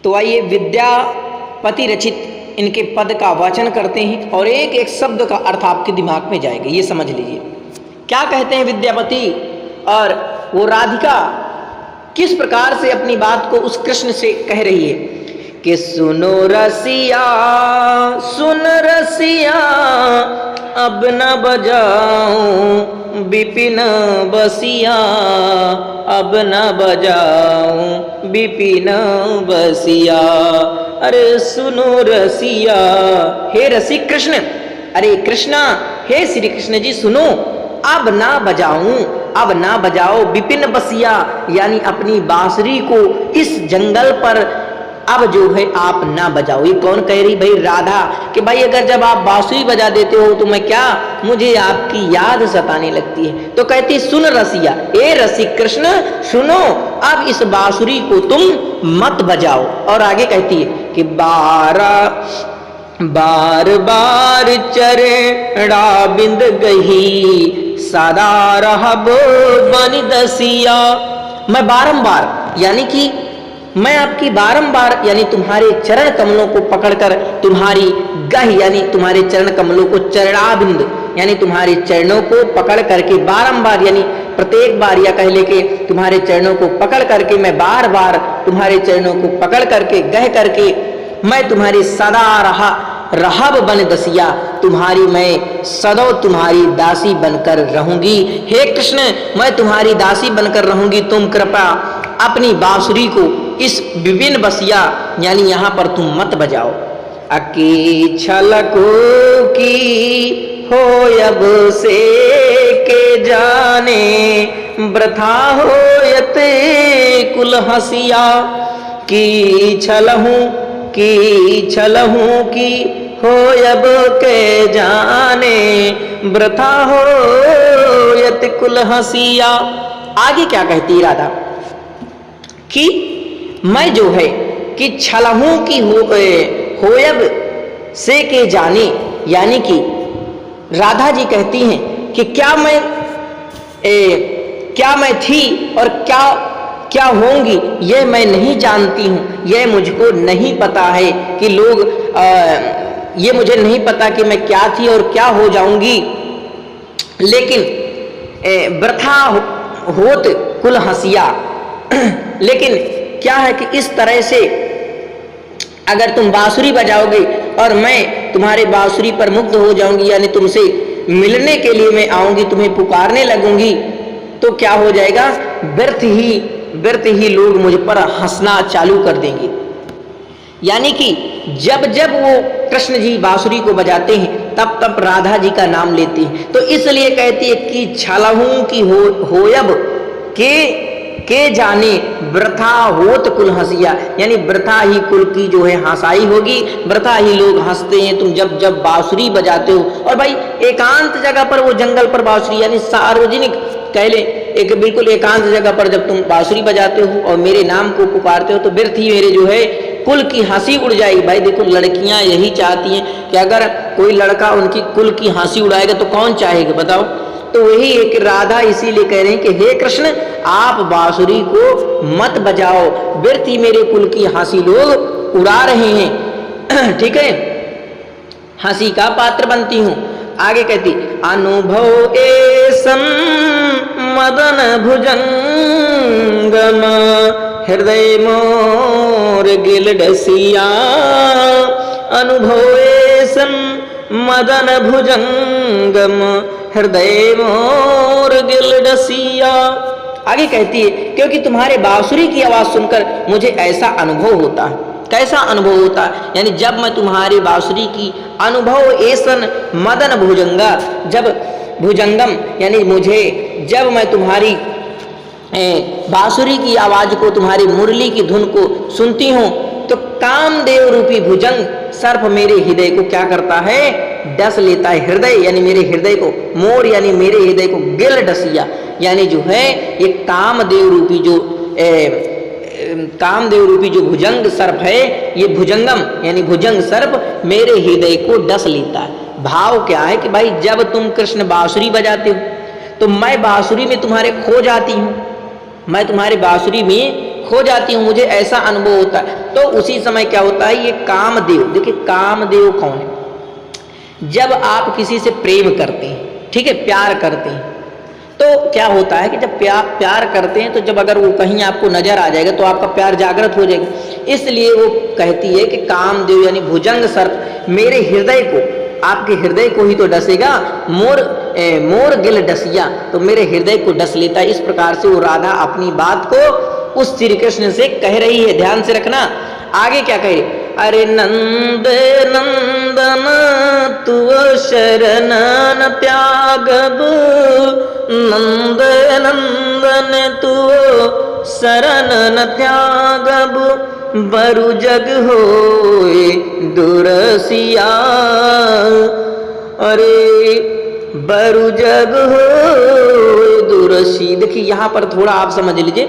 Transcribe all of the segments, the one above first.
तो आइए विद्यापति रचित इनके पद का वाचन करते हैं और एक एक शब्द का अर्थ आपके दिमाग में जाएगा, ये समझ लीजिए। क्या कहते हैं विद्यापति, और वो राधिका किस प्रकार से अपनी बात को उस कृष्ण से कह रही है कि सुनो रसिया, सुन रसिया, अब न बजाऊं विपिन बसिया, अब न बजाऊं विपिन बसिया। अरे सुनो रसिया, हे रसिक कृष्ण, अरे कृष्णा, हे श्री कृष्ण जी सुनो, अब ना बजाऊं, अब ना बजाओ विपिन बसिया, यानी अपनी बांसुरी को इस जंगल पर अब जो है आप ना बजाओ। ये कौन कह रही? भाई राधा, कि भाई अगर जब आप बांसुरी बजा देते हो तो मैं क्या, मुझे आपकी याद सताने लगती है। तो कहती सुन रसिया, ए रसिक कृष्ण सुनो, अब इस बांसुरी को तुम मत बजाओ। और आगे कहती है कि बार बार चरणा बिंद गही, सदा रहब बन दसिया। मैं बारंबार, यानी कि मैं आपकी बारंबार, यानी तुम्हारे चरण कमलों को पकड़कर, तुम्हारी गह यानी तुम्हारे चरण कमलों को, चरणाबिंद यानी तुम्हारे चरणों को पकड़ करके बारंबार, यानी प्रत्येक बार, या कह ले के तुम्हारे चरणों को पकड़ करके, मैं बार बार तुम्हारे चरणों को पकड़ करके, गह करके, मैं तुम्हारी सदा रहब बन दसिया, तुम्हारी मैं सदैव तुम्हारी दासी बनकर रहूंगी। हे कृष्ण, मैं तुम्हारी दासी बनकर रहूंगी, तुम कृपा अपनी बांसुरी को इस विपिन बसिया, यानी यहाँ पर तुम मत बजाओ। अकी छलको की हो अब से के जाने, वृथा होयत कुल हसिया। की छलहूं की हो अब के जाने, वृथा होयत कुल हसिया। आगे क्या कहती राधा कि मैं जो है कि छलहूं की होयब से के जाने, यानी कि राधा जी कहती हैं कि क्या मैं थी और क्या होंगी यह मैं नहीं जानती हूँ, यह मुझको नहीं पता है कि लोग ये मुझे नहीं पता कि मैं क्या थी और क्या हो जाऊंगी। लेकिन वृथा होत कुल हसिया, लेकिन क्या है कि इस तरह से अगर तुम बांसुरी बजाओगे और मैं तुम्हारे बांसुरी पर मुग्ध हो जाऊंगी, यानी तुमसे मिलने के लिए मैं आऊंगी, तुम्हें पुकारने लगूंगी, तो क्या हो जाएगा, व्यर्थ ही लोग मुझ पर हंसना चालू कर देंगे। यानी कि जब जब वो कृष्ण जी बांसुरी को बजाते हैं तब तब राधा जी का नाम लेते हैं। तो इसलिए कहती है कि छलहूं की होयब के जाने, वृथा होत कुल हंसिया, यानी वृथा ही कुल की जो है हंसाई होगी, वृथा ही लोग हंसते हैं तुम जब जब बांसुरी बजाते हो। और भाई एकांत जगह पर, वो जंगल पर बांसुरी, यानी सार्वजनिक कह ले, एक बिल्कुल एकांत जगह पर जब तुम बांसुरी बजाते हो और मेरे नाम को पुकारते हो, तो व्यर्थ ही मेरे जो है कुल की हंसी उड़ जाएगी। भाई देखो, लड़कियां यही चाहती हैं कि अगर कोई लड़का उनकी कुल की हंसी उड़ाएगा तो कौन चाहेगा, बताओ। तो वही एक राधा इसीलिए कह रहे हैं कि हे कृष्ण, आप बांसुरी को मत बजाओ, व्यर्थ ही मेरे कुल की हंसी लोग उड़ा रहे हैं। ठीक है, हंसी का पात्र बनती हूँ। आगे कहती अनुभव ऐसन मदन भुजंगम, हृदय मोर गिल डसिया। अनुभव ऐसन मदन भुजंगम, हृदय मोर गिल डसिया। आगे कहती है क्योंकि तुम्हारे बांसुरी की आवाज सुनकर मुझे ऐसा अनुभव होता है। कैसा अनुभव होता है? यानी जब मैं तुम्हारी बांसुरी की अनुभव ऐसन मदन भुजंगा, जब भुजंगम यानी मुझे, जब मैं तुम्हारी बांसुरी की आवाज को, तुम्हारी मुरली की धुन को सुनती हूँ, तो कामदेव रूपी भुजंग सर्प मेरे हृदय को क्या करता है, डस लेता है। हृदय यानी मेरे हृदय को, मोर यानी मेरे हृदय को, गिल डसिया यानी जो है ये कामदेव रूपी जो भुजंग सर्प है, ये भुजंगम यानी भुजंग सर्प मेरे हृदय को डस लेता है। भाव क्या है कि भाई जब तुम कृष्ण बांसुरी बजाते हो तो मैं बांसुरी में तुम्हारे खो जाती हूँ, मैं तुम्हारे बांसुरी में खो जाती हूँ, मुझे ऐसा अनुभव होता है। तो उसी समय क्या होता है, ये कामदेव, देखिए कामदेव कौन है? जब आप किसी से प्रेम करते हैं, ठीक है, प्यार करते हैं, तो क्या होता है कि जब प्यार करते हैं तो जब अगर वो कहीं आपको नजर आ जाएगा तो आपका प्यार जागृत हो जाएगा। इसलिए वो कहती है कि कामदेव यानी भुजंग सर्प मेरे हृदय को, आपके हृदय को ही तो डसेगा, मोर गिल डसिया, तो मेरे हृदय को डस लेता है। इस प्रकार से वो राधा अपनी बात को उस श्री कृष्ण से कह रही है। ध्यान से रखना, आगे क्या कह रही, अरे नंद नंदन तू शरण न त्यागब, नंद नंदन तू शरण न त्यागब, बरु जग होए दुरसिया, अरे बरु जग होए दुरसी। देखिए यहाँ पर थोड़ा आप समझ लीजिए,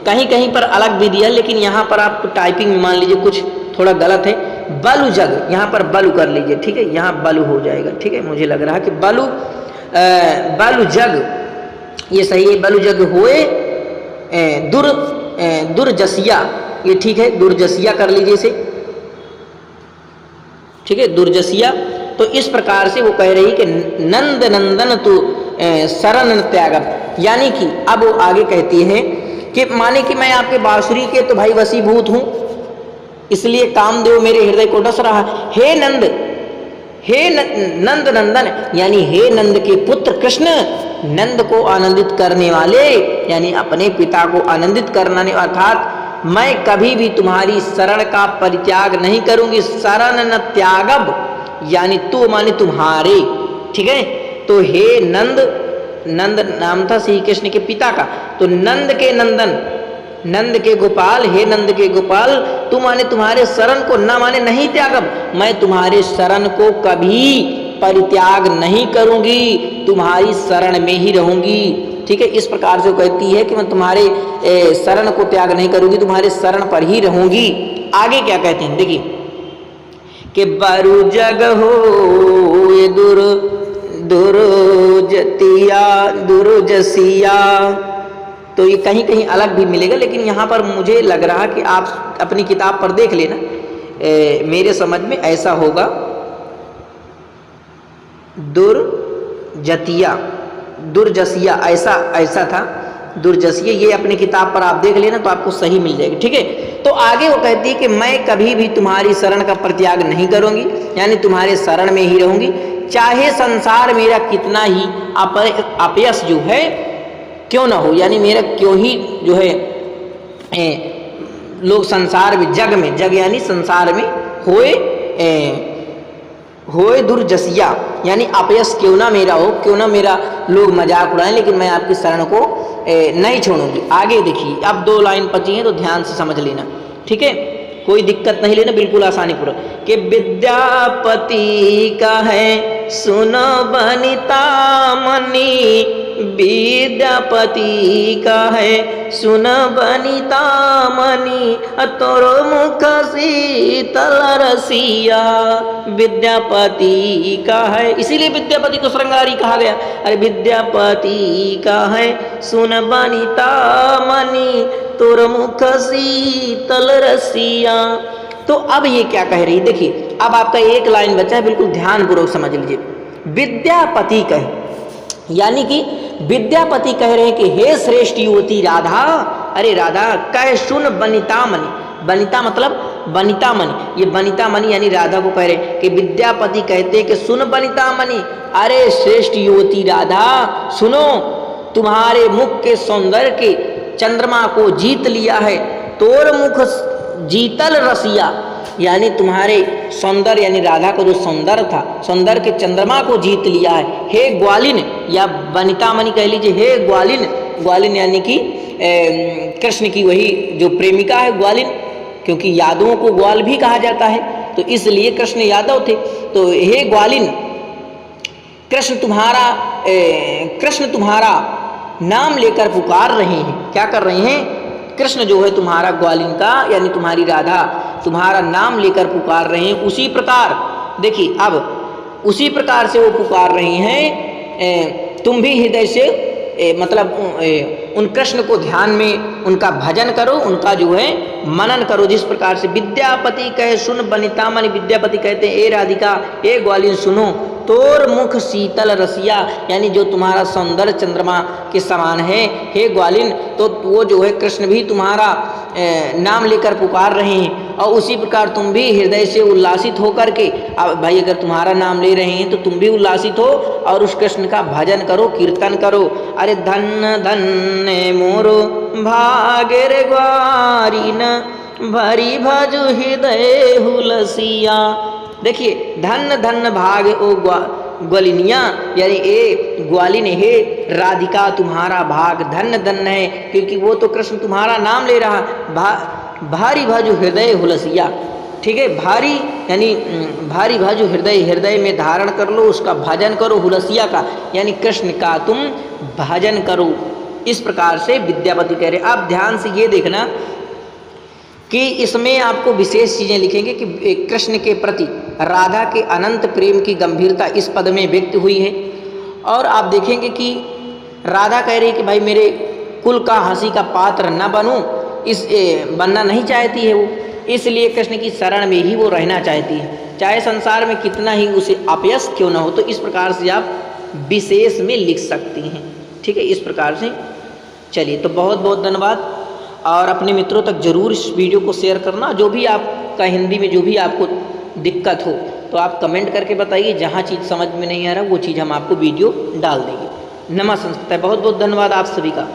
कहीं कहीं पर अलग भी दिया, लेकिन यहाँ पर आप टाइपिंग में मान लीजिए कुछ थोड़ा गलत है। बलु जग, यहाँ पर बलु कर लीजिए, ठीक है, यहाँ बलु हो जाएगा, ठीक है, मुझे लग रहा है कि बलु जग ये सही है। बलु जग होए दुर्जसिया, ये ठीक है, दुर्जसिया कर लीजिए इसे, ठीक है, दुर्जसिया। तो इस प्रकार से वो कह रही कि नंद नंदन तू शरण त्यागब, यानी कि अब वो आगे कहती है कि माने कि मैं आपके बांसुरी के तो भाई वशीभूत हूं, इसलिए कामदेव मेरे हृदय को डस रहा। हे नंद, हे नंद नंदन, यानी हे नंद के पुत्र कृष्ण, नंद को आनंदित करने वाले, यानी अपने पिता को आनंदित करने, अर्थात मैं कभी भी तुम्हारी शरण का परित्याग नहीं करूंगी। शरण न त्यागब, यानी तू माने तुम्हारे, ठीक है। तो हे नंद, नंद नाम था श्री कृष्ण के पिता का, तो नंद के नंदन, नंद के गोपाल, हे नंद के गोपाल, तू माने तुम्हारे शरण को, ना माने नहीं त्यागब, मैं तुम्हारे शरण को कभी परित्याग नहीं करूंगी, तुम्हारी शरण में ही रहूंगी, ठीक है। इस प्रकार से वो कहती है कि मैं तुम्हारे शरण को त्याग नहीं करूंगी, तुम्हारे शरण पर ही रहूंगी। आगे क्या कहते हैं देखिए, कि बरु जग हो ये दुर्जसिया, तो ये कहीं कहीं अलग भी मिलेगा, लेकिन यहाँ पर मुझे लग रहा कि आप अपनी किताब पर देख लेना, मेरे समझ में ऐसा होगा, दुर्जतिया, दुर्जसिया, ऐसा था, दुर्जसिया, ये अपनी किताब पर आप देख लेना तो आपको सही मिल जाएगी, ठीक है। तो आगे वो कहती है कि मैं कभी भी तुम्हारी शरण का परित्याग नहीं करूंगी, यानी तुम्हारे शरण में ही रहूंगी, चाहे संसार मेरा कितना ही अपयश जो है क्यों ना हो, यानी मेरा क्यों ही जो है लोग संसार में, जग में, जग यानी संसार में होए दुर्जसिया, यानी अपयश क्यों ना मेरा हो, क्यों ना मेरा लोग मजाक उड़ाएं, लेकिन मैं आपकी शरण को नहीं छोड़ूंगी। आगे देखिए, अब 2 लाइन बची हैं तो ध्यान से समझ लेना, ठीक है, कोई दिक्कत नहीं लेना, बिल्कुल आसानी पूरा। कि विद्यापति का है सुनो बनिता मनी, विद्यापति का है सुन बनिता मनी, तोरो मुख शीतल रसिया, विद्यापति का है, इसीलिए विद्यापति को श्रृंगारी कहा गया। अरे विद्यापति का है सुन बनिता मनी, तोर मुख शीतल रसिया। तो अब ये क्या कह रही, देखिए अब आपका एक लाइन बचा है, बिल्कुल ध्यानपूर्वक समझ लीजिए। विद्यापति कहे, यानी कि विद्यापति कह रहे हैं कि हे श्रेष्ठ युवती राधा, अरे राधा कह सुन बनिता मणि, बनिता मतलब बनिता मणि, ये बनिता मणि यानी राधा को कह रहे हैं कि विद्यापति कहते हैं कि सुन बनिता मणि, अरे श्रेष्ठ युवती राधा सुनो, तुम्हारे मुख के सौंदर्य के चंद्रमा को जीत लिया है, तोर मुख जीतल रसिया, यानी तुम्हारे सौंदर्य यानी राधा को जो सौंदर्य था, सौंदर्य के चंद्रमा को जीत लिया है। हे ग्वालिन या वनिता मणि कह लीजिए, हे ग्वालिन, ग्वालिन यानी कि कृष्ण की वही जो प्रेमिका है ग्वालिन, क्योंकि यादवों को ग्वाल भी कहा जाता है, तो इसलिए कृष्ण यादव थे। तो हे ग्वालिन, कृष्ण तुम्हारा नाम लेकर पुकार रहे हैं। क्या कर रहे हैं? कृष्ण जो है तुम्हारा, ग्वालिन का यानी तुम्हारी राधा तुम्हारा नाम लेकर पुकार रहे हैं। उसी प्रकार देखिए, अब उसी प्रकार से वो पुकार रहे हैं, तुम भी हृदय से मतलब उन कृष्ण को ध्यान में उनका भजन करो, उनका जो है मनन करो। जिस प्रकार से विद्यापति कहे सुन बनिता मणि, विद्यापति कहते हैं ए राधिका, ए ग्वालिन सुनो, तोर मुख शीतल रसिया, यानी जो तुम्हारा सौंदर्य चंद्रमा के समान है हे ग्वालिन, तो वो जो है कृष्ण भी तुम्हारा नाम लेकर पुकार रहे हैं, और उसी प्रकार तुम भी हृदय से उल्लासित होकर के, अब भाई अगर तुम्हारा नाम ले रहे हैं तो तुम भी उल्लासित हो और उस कृष्ण का भजन करो, कीर्तन करो। अरे धन्य धन्य मोरो भागेर ग्वारिन, भरी भजु हृदय हुलसिया। देखिए धन्य धन्य भाग ओ ग्वालिनिया, यानी ए ग्वालिन हे राधिका तुम्हारा भाग धन्य धन्य है, क्योंकि वो तो कृष्ण तुम्हारा नाम ले रहा। भारी भाजु हृदय हुलसिया, ठीक है, भारी यानी भारी भाजु हृदय, हृदय में धारण कर लो, उसका भजन करो, हुलसिया का यानी कृष्ण का तुम भजन करो। इस प्रकार से विद्यापति कह रहे। आप ध्यान से ये देखना कि इसमें आपको विशेष चीज़ें लिखेंगे कि कृष्ण के प्रति राधा के अनंत प्रेम की गंभीरता इस पद में व्यक्त हुई है। और आप देखेंगे कि राधा कह रही कि भाई मेरे कुल का हंसी का पात्र न बनूं, इस बनना नहीं चाहती है वो, इसलिए कृष्ण की शरण में ही वो रहना चाहती है, चाहे संसार में कितना ही उसे अपयश क्यों ना हो। तो इस प्रकार से आप विशेष में लिख सकती हैं, ठीक है, इस प्रकार से। चलिए, तो बहुत बहुत धन्यवाद, और अपने मित्रों तक जरूर इस वीडियो को शेयर करना। जो भी आपका हिंदी में जो भी आपको दिक्कत हो तो आप कमेंट करके बताइए, जहाँ चीज़ समझ में नहीं आ रहा वो चीज़ हम आपको वीडियो डाल देंगे। नमः संस्कृत। बहुत बहुत धन्यवाद आप सभी का।